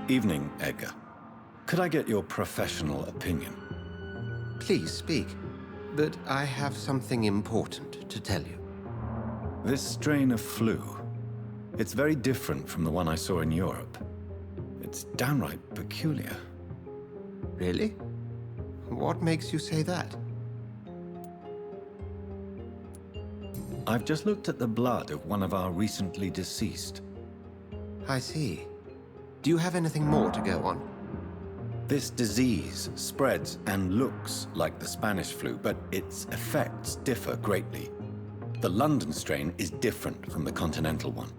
Evening, Edgar. Could I get your professional opinion? Please speak, but I have something important to tell you. This strain of flu, it's very different from the one I saw in Europe. It's downright peculiar. Really? What makes you say that? I've just looked at the blood of one of our recently deceased. I see. Do you have anything more to go on? This disease spreads and looks like the Spanish flu, but its effects differ greatly. The London strain is different from the continental one.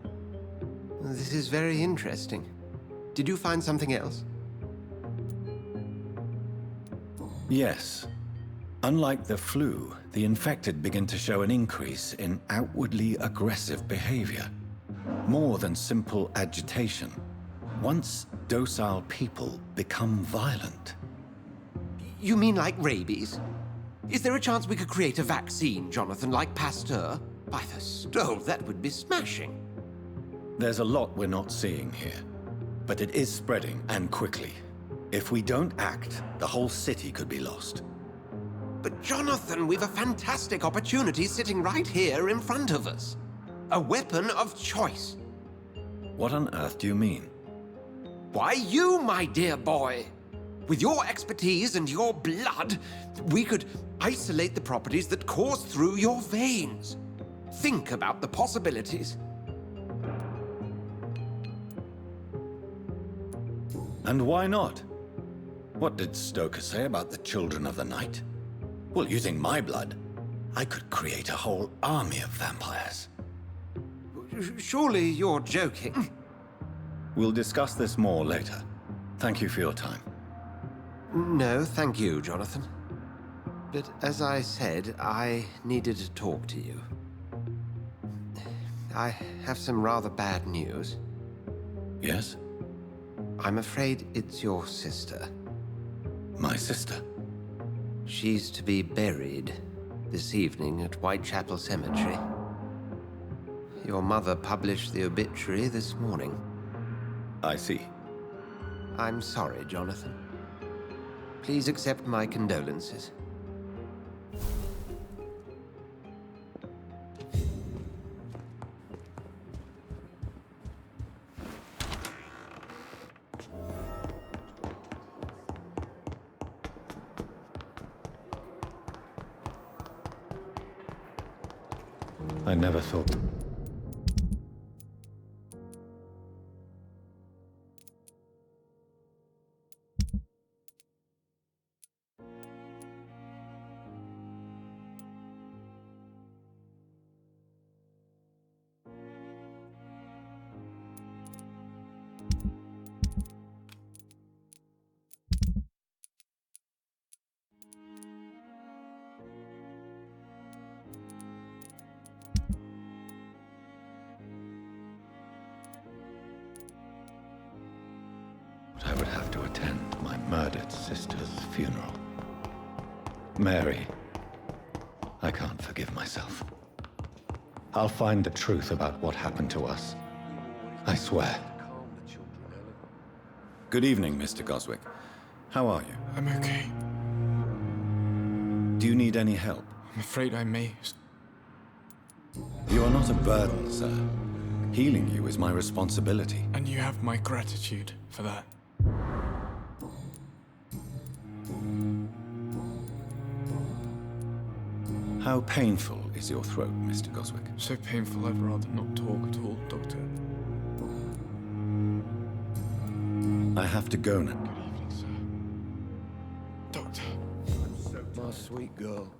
This is very interesting. Did you find something else? Yes. Unlike the flu, the infected begin to show an increase in outwardly aggressive behavior. More than simple agitation. Once docile people become violent. You mean like rabies? Is there a chance we could create a vaccine, Jonathan, like Pasteur? By the stole, that would be smashing. There's a lot we're not seeing here. But it is spreading, and quickly. If we don't act, the whole city could be lost. But Jonathan, we've a fantastic opportunity sitting right here in front of us. A weapon of choice. What on earth do you mean? Why, you, my dear boy. With your expertise and your blood, we could isolate the properties that course through your veins. Think about the possibilities. And why not? What did Stoker say about the Children of the Night? Well, using my blood, I could create a whole army of vampires. Surely you're joking. We'll discuss this more later. Thank you for your time. No, thank you, Jonathan. But as I said, I needed to talk to you. I have some rather bad news. Yes? I'm afraid it's your sister. My sister? She's to be buried this evening at Whitechapel Cemetery. Your mother published the obituary this morning. I see. I'm sorry, Jonathan. Please accept my condolences. I never thought... I would have to attend my murdered sister's funeral. Mary, I can't forgive myself. I'll find the truth about what happened to us. I swear. Good evening, Mr. Goswick. How are you? I'm okay. Do you need any help? I'm afraid I may. You are not a burden, sir. Healing you is my responsibility. And you have my gratitude for that. How painful is your throat, Mr. Goswick? So painful I'd rather not talk at all, Doctor. I have to go now. Good evening, sir. Doctor. My sweet girl.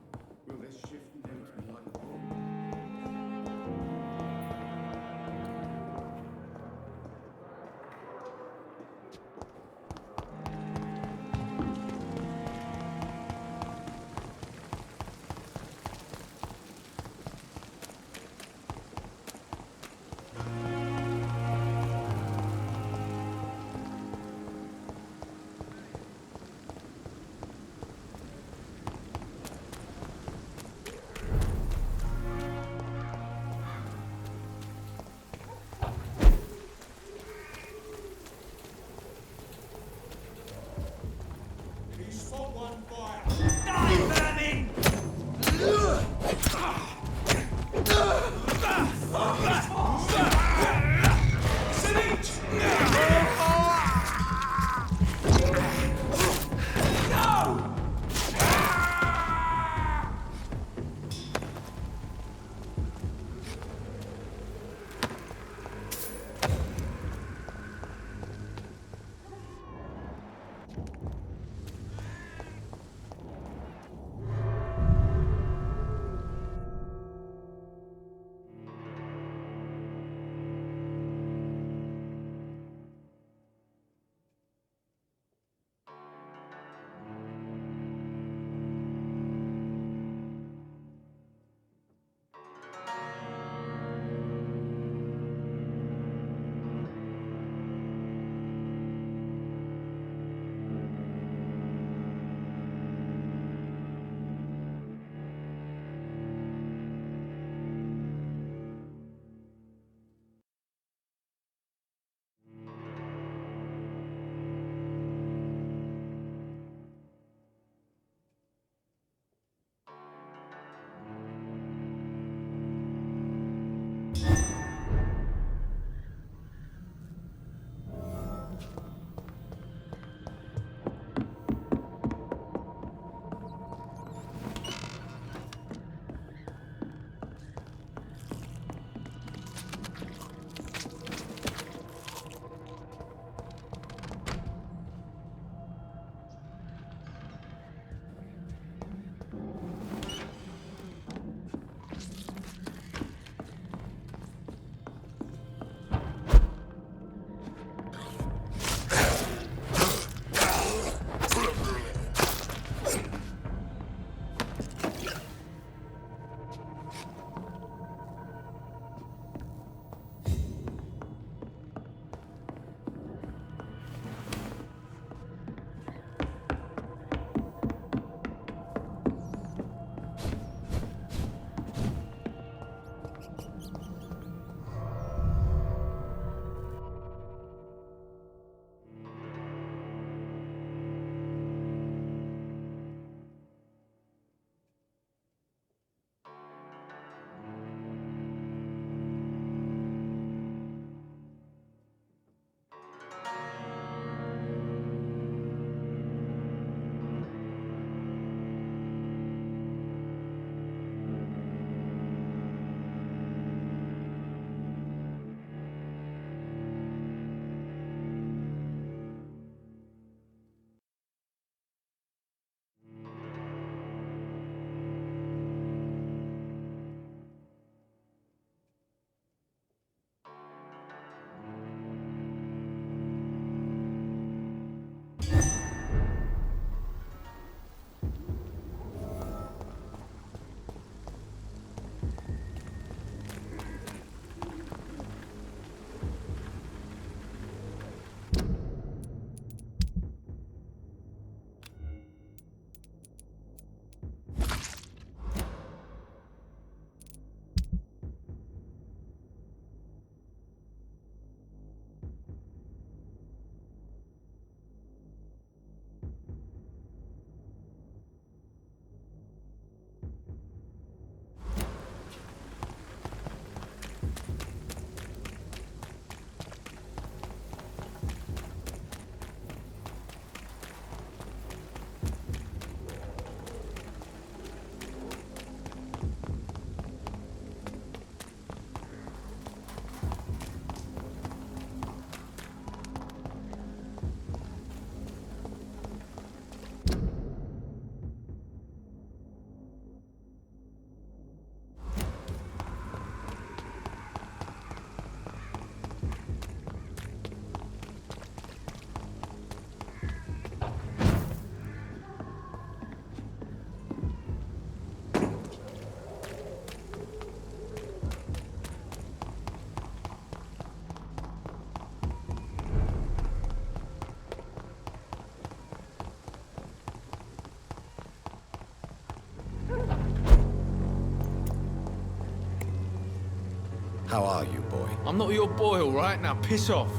How are you, boy? I'm not your boy, all right? Now piss off,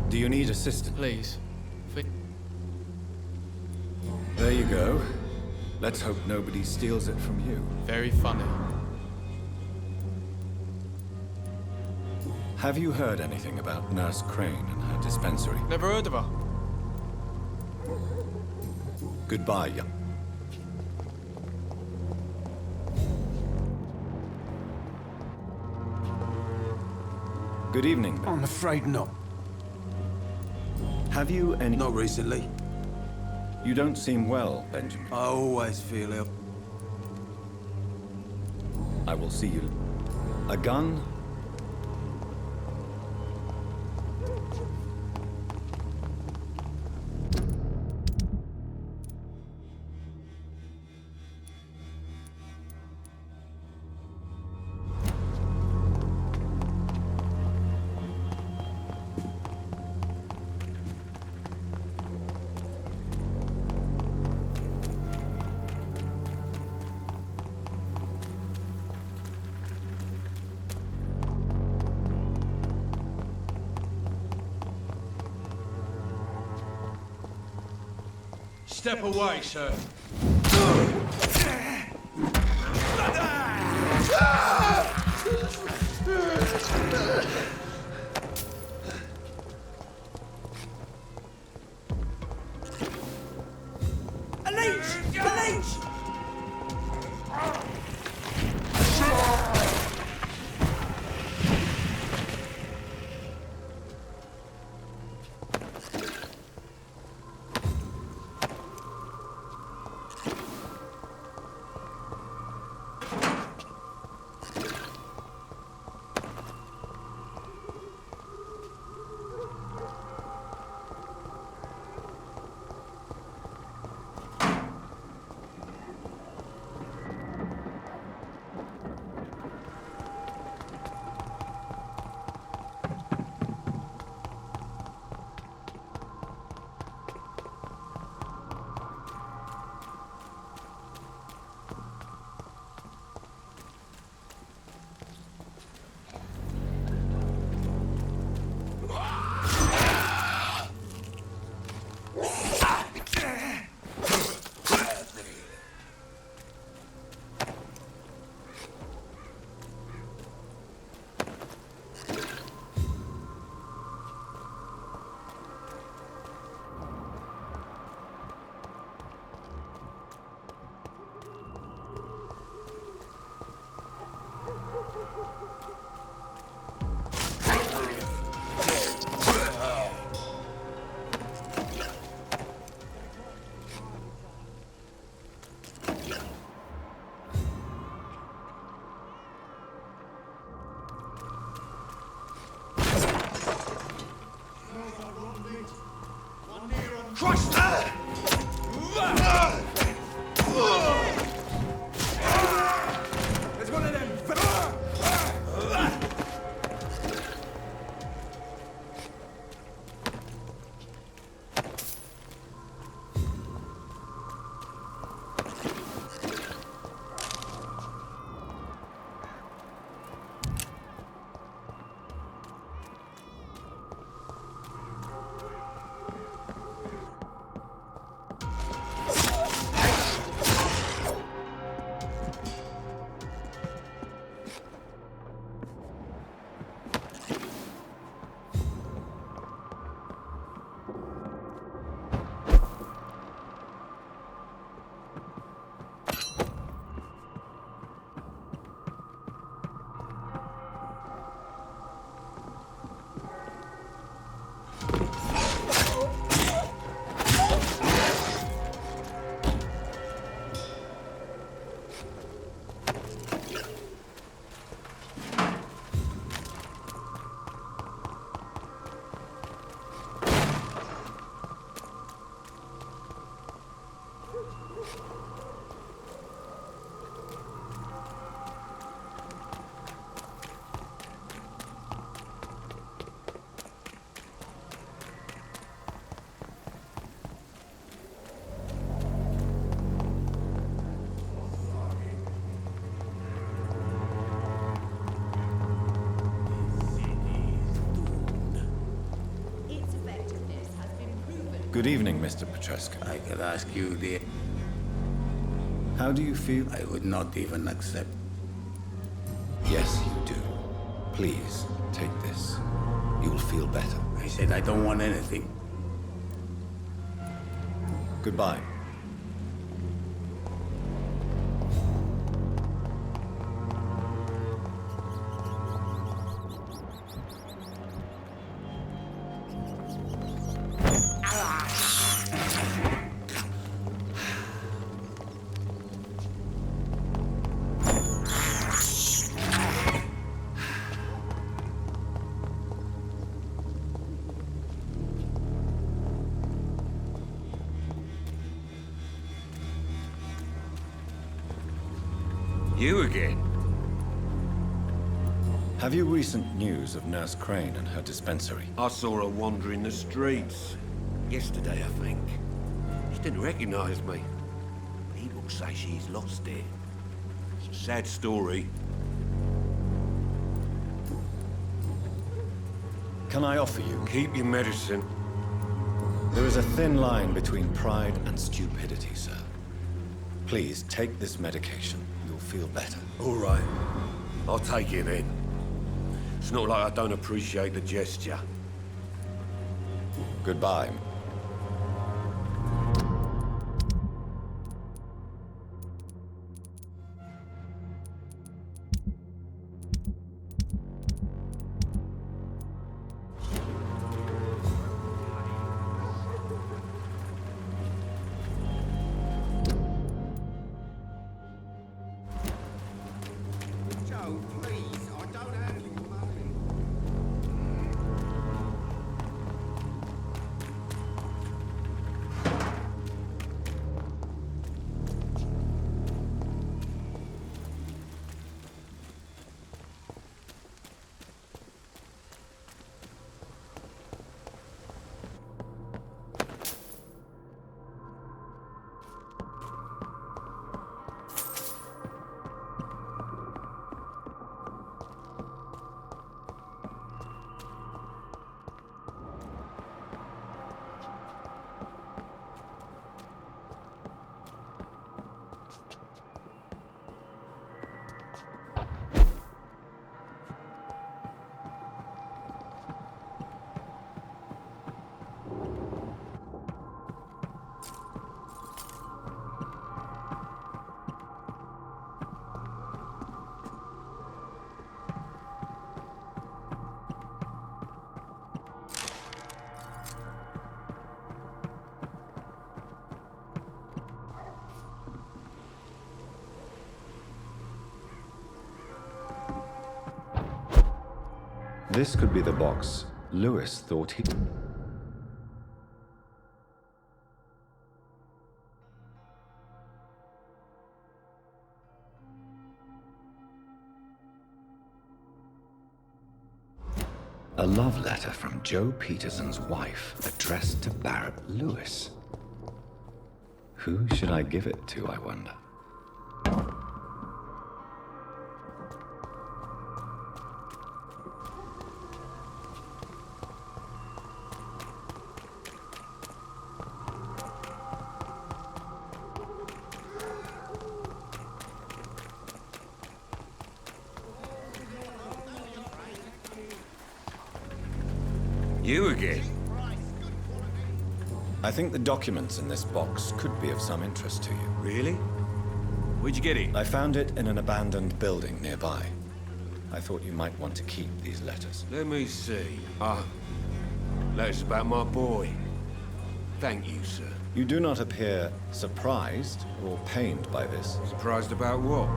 Do you need assistance? please. There you go. Let's hope nobody steals it from you. Very funny. Have you heard anything about Nurse Crane and her dispensary? Never heard of her. Goodbye, young. Good evening. I'm afraid not. Have you any... Not recently. You don't seem well, Benjamin. I always feel ill. I will see you. A gun? Step away, sir. Good evening, Mr. Petrescu. I could ask you the... How do you feel? I would not even accept. Yes, you do. Please, take this. You'll feel better. I said I don't want anything. Goodbye. You again? Have you recent news of Nurse Crane and her dispensary? I saw her wandering the streets. Yesterday, I think. She didn't recognize me. People say she's lost it. It's a sad story. Can I offer you? Keep your medicine. There is a thin line between pride and stupidity, sir. Please, take this medication. You'll feel better. All right. I'll take it then. It's not like I don't appreciate the gesture. Goodbye. Joe, please, I don't have any money. This could be the box Lewis thought he... A love letter from Joe Peterson's wife, addressed to Barrett Lewis. Who should I give it to, I wonder? You again? I think the documents in this box could be of some interest to you. Really? Where'd you get it? I found it in an abandoned building nearby. I thought you might want to keep these letters. Let me see. Letters about my boy. Thank you, sir. You do not appear surprised or pained by this. Surprised about what?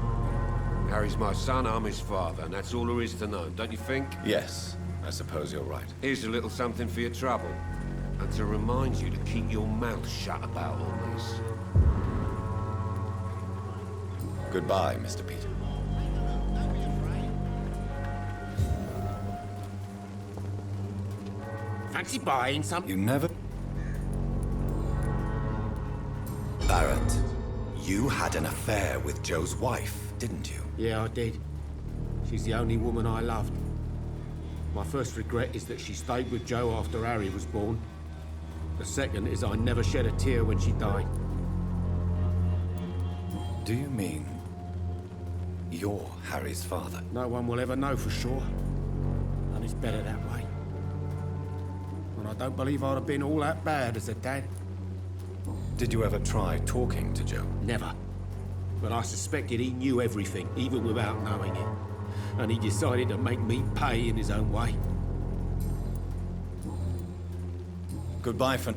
Harry's my son, I'm his father, and that's all there is to know, don't you think? Yes, I suppose you're right. Here's a little something for your trouble. And to remind you to keep your mouth shut about all this. Goodbye, Mr. Peter. Fancy buying some? You never... Barrett, you had an affair with Joe's wife, didn't you? Yeah, I did. She's the only woman I loved. My first regret is that she stayed with Joe after Harry was born. The second is I never shed a tear when she died. Do you mean you're Harry's father? No one will ever know for sure. And it's better that way. And I don't believe I'd have been all that bad as a dad. Did you ever try talking to Joe? Never. But I suspected he knew everything, even without knowing it. And he decided to make me pay in his own way. Goodbye for...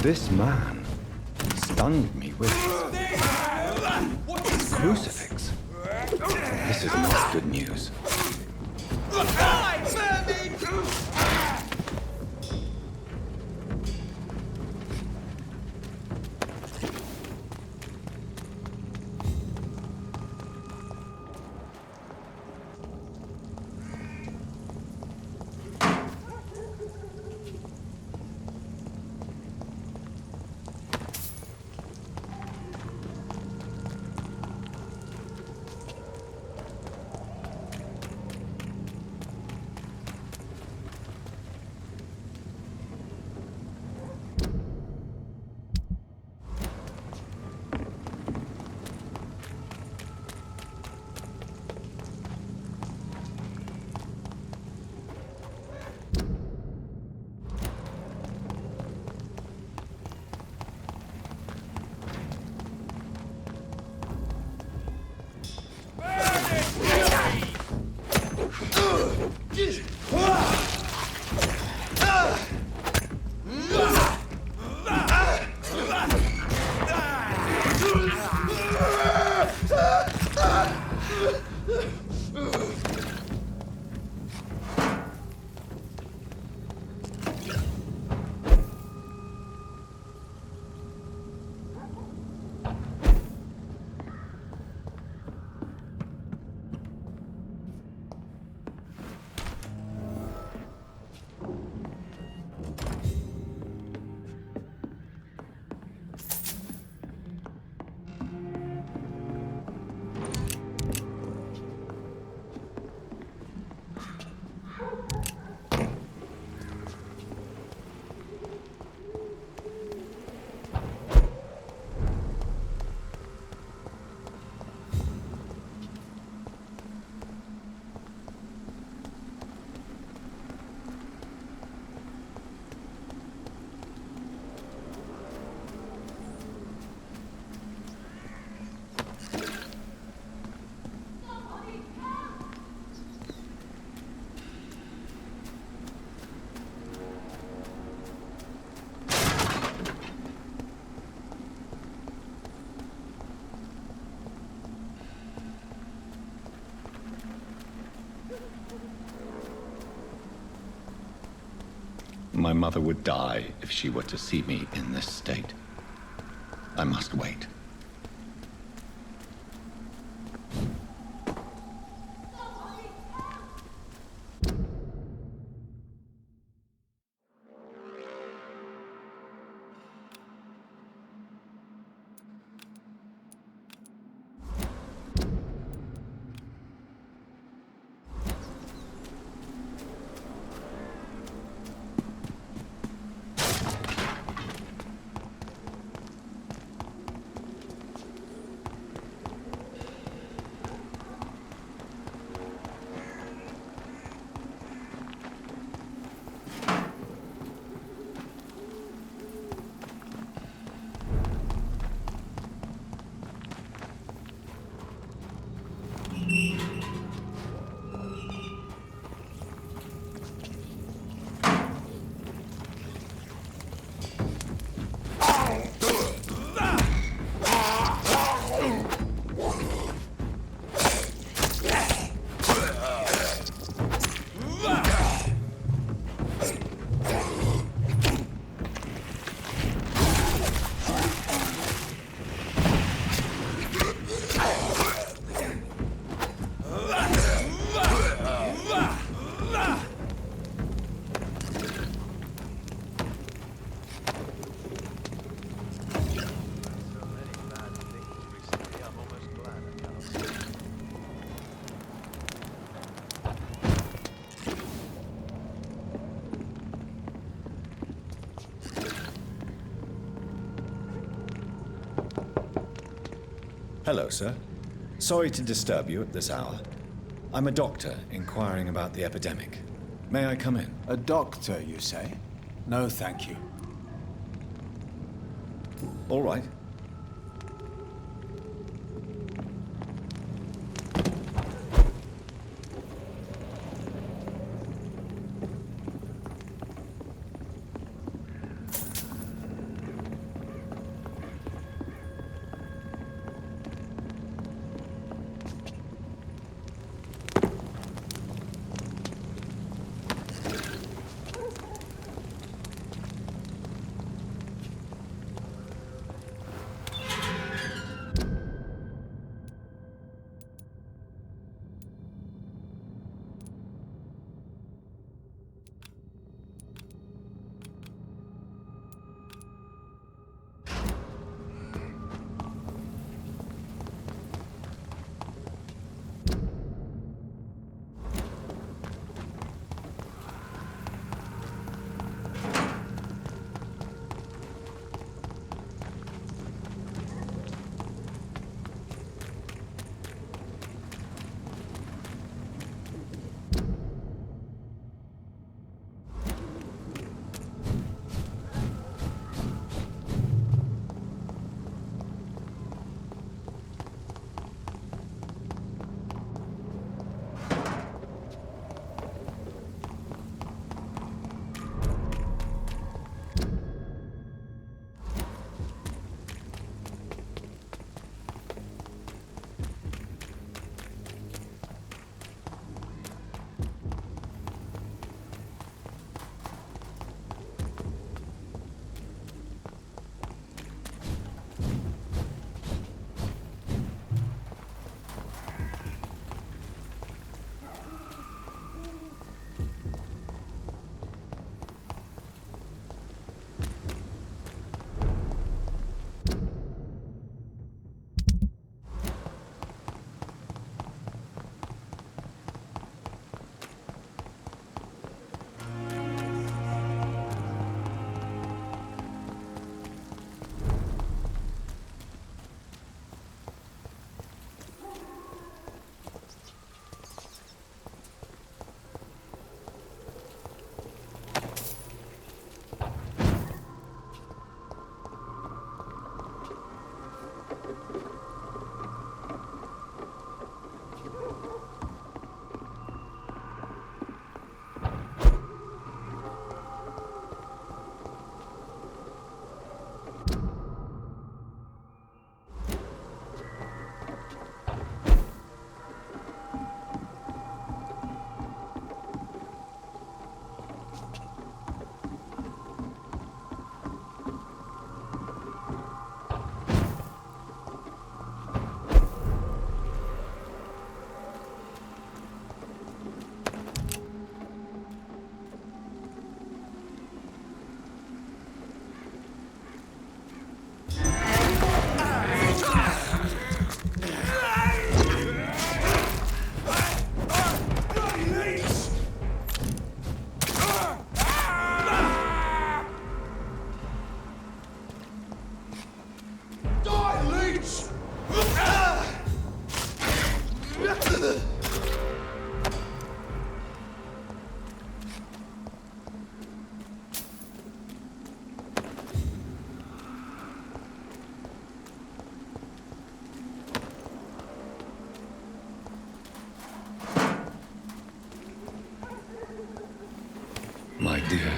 This man stunned me with crucifix. This is not good news. My mother would die if she were to see me in this state. I must wait. Hello, sir. Sorry to disturb you at this hour. I'm a doctor inquiring about the epidemic. May I come in? A doctor, you say? No, thank you. All right.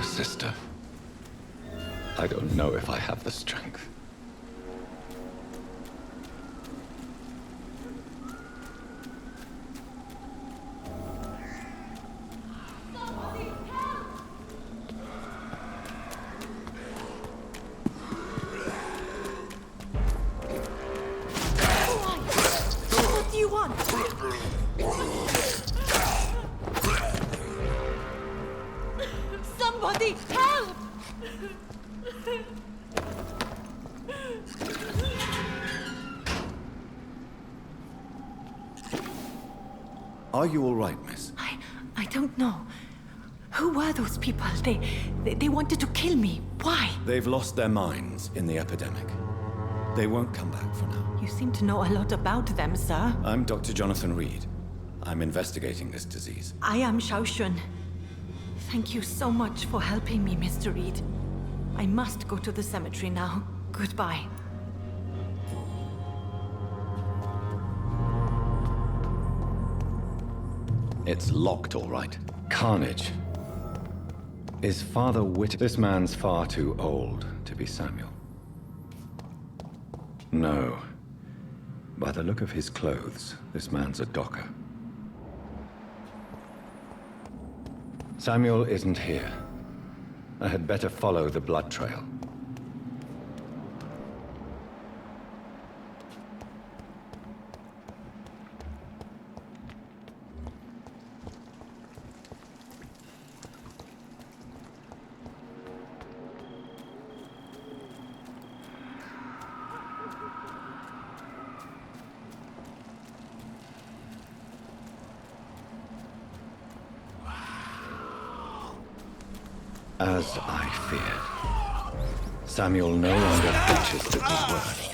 sister. I don't know if I have the strength. What do you want? Somebody help! Are you all right, miss? I don't know. Who were those people? They wanted to kill me. Why? They've lost their minds in the epidemic. They won't come back for now. You seem to know a lot about them, sir. I'm Dr. Jonathan Reed. I'm investigating this disease. I am Xiaoxun. Thank you so much for helping me, Mr. Reed. I must go to the cemetery now. Goodbye. It's locked, all right. Carnage. Is Father Whit... This man's far too old to be Samuel. No. By the look of his clothes, this man's a docker. Samuel isn't here. I had better follow the blood trail. As I feared, Samuel no longer fetches to his word.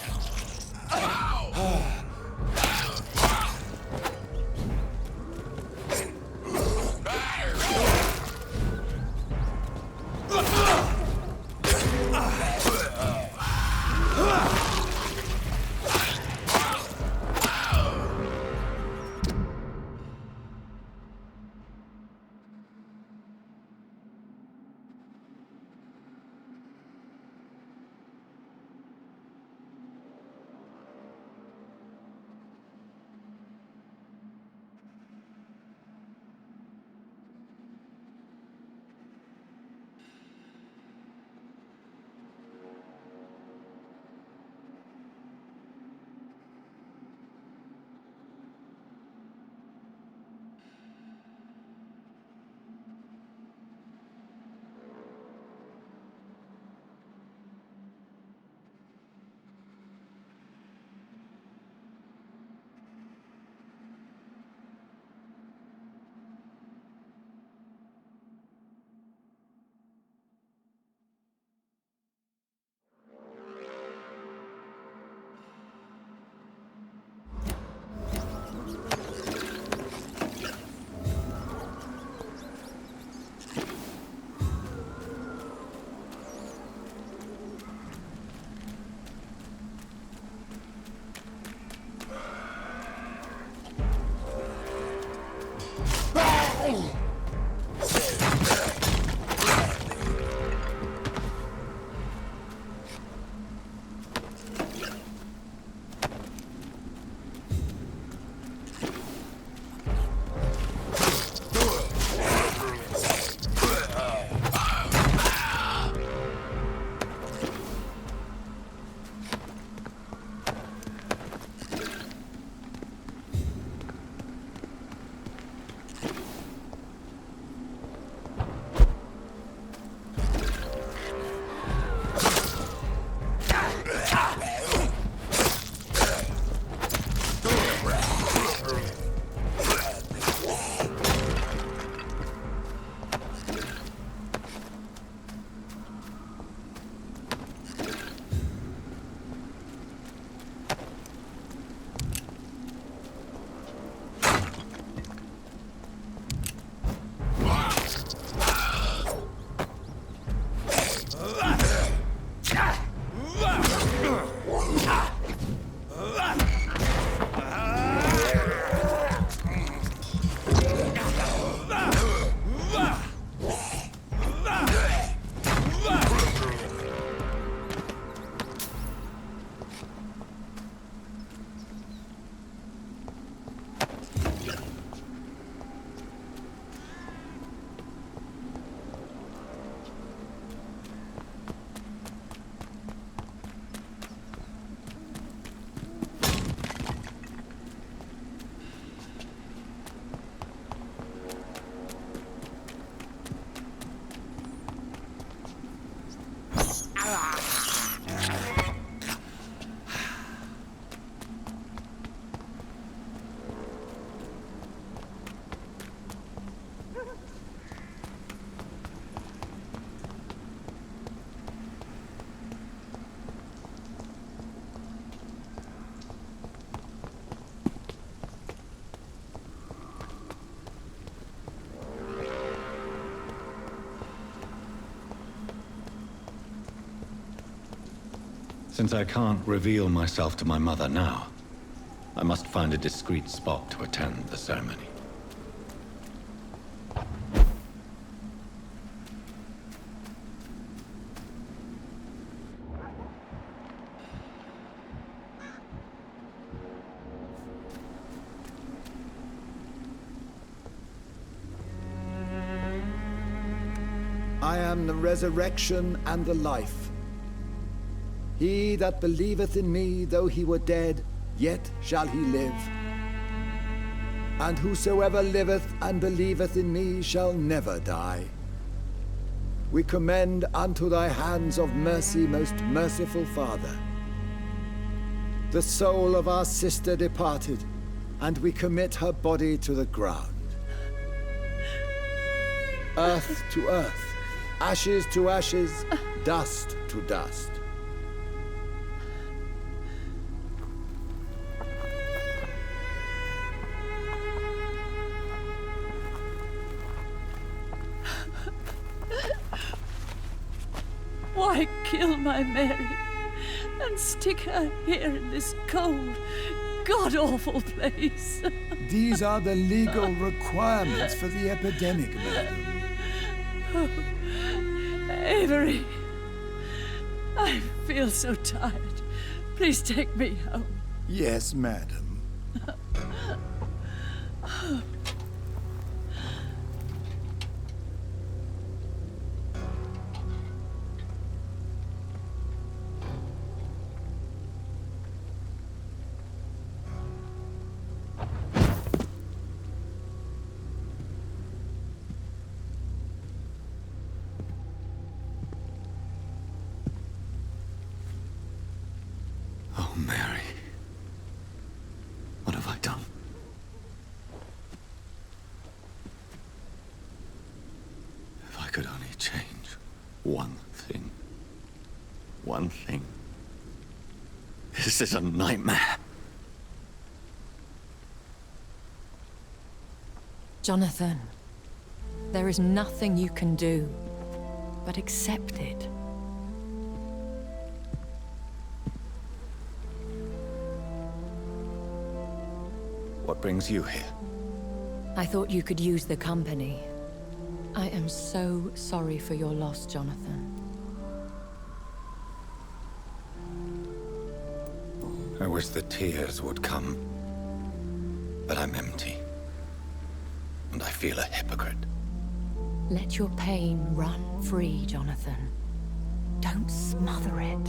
Since I can't reveal myself to my mother now, I must find a discreet spot to attend the ceremony. I am the resurrection and the life. He that believeth in me, though he were dead, yet shall he live. And whosoever liveth and believeth in me shall never die. We commend unto thy hands of mercy, most merciful Father, the soul of our sister departed, and we commit her body to the ground. Earth to earth, ashes to ashes, dust to dust. Why kill my Mary and stick her here in this cold, god-awful place? These are the legal requirements for the epidemic, madam. Oh, Avery, I feel so tired. Please take me home. Yes, madam. Oh, Mary. What have I done? If I could only change one thing. One thing. This is a nightmare. Jonathan, there is nothing you can do but accept it. What brings you here? I thought you could use the company. I am so sorry for your loss, Jonathan. I wish the tears would come. But I'm empty. And I feel a hypocrite. Let your pain run free, Jonathan. Don't smother it.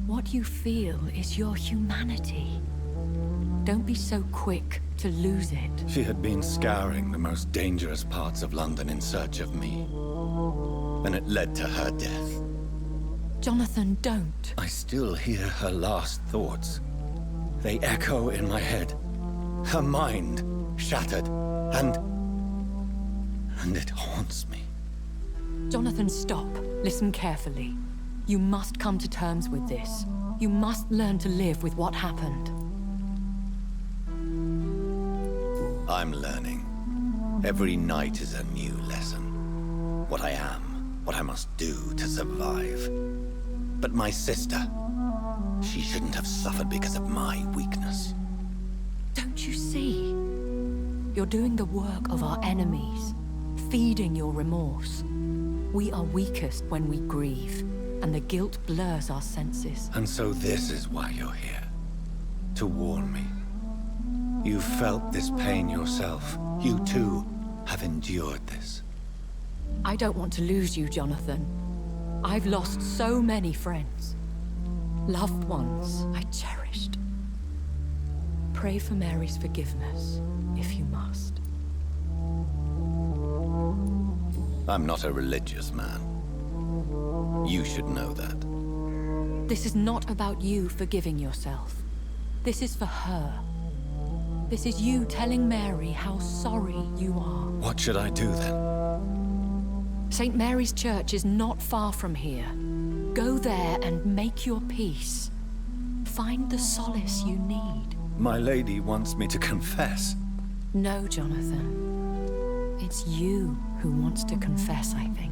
What you feel is your humanity. Don't be so quick to lose it. She had been scouring the most dangerous parts of London in search of me. And it led to her death. Jonathan, don't. I still hear her last thoughts. They echo in my head. Her mind shattered, and it haunts me. Jonathan, stop. Listen carefully. You must come to terms with this. You must learn to live with what happened. I'm learning. Every night is a new lesson. What I am, what I must do to survive. But my sister, she shouldn't have suffered because of my weakness. Don't you see? You're doing the work of our enemies, feeding your remorse. We are weakest when we grieve, and the guilt blurs our senses. And so this is why you're here. To warn me. You've felt this pain yourself. You too have endured this. I don't want to lose you, Jonathan. I've lost so many friends. Loved ones I cherished. Pray for Mary's forgiveness, if you must. I'm not a religious man. You should know that. This is not about you forgiving yourself. This is for her. This is you telling Mary how sorry you are. What should I do then? St. Mary's Church is not far from here. Go there and make your peace. Find the solace you need. My lady wants me to confess. No, Jonathan. It's you who wants to confess, I think.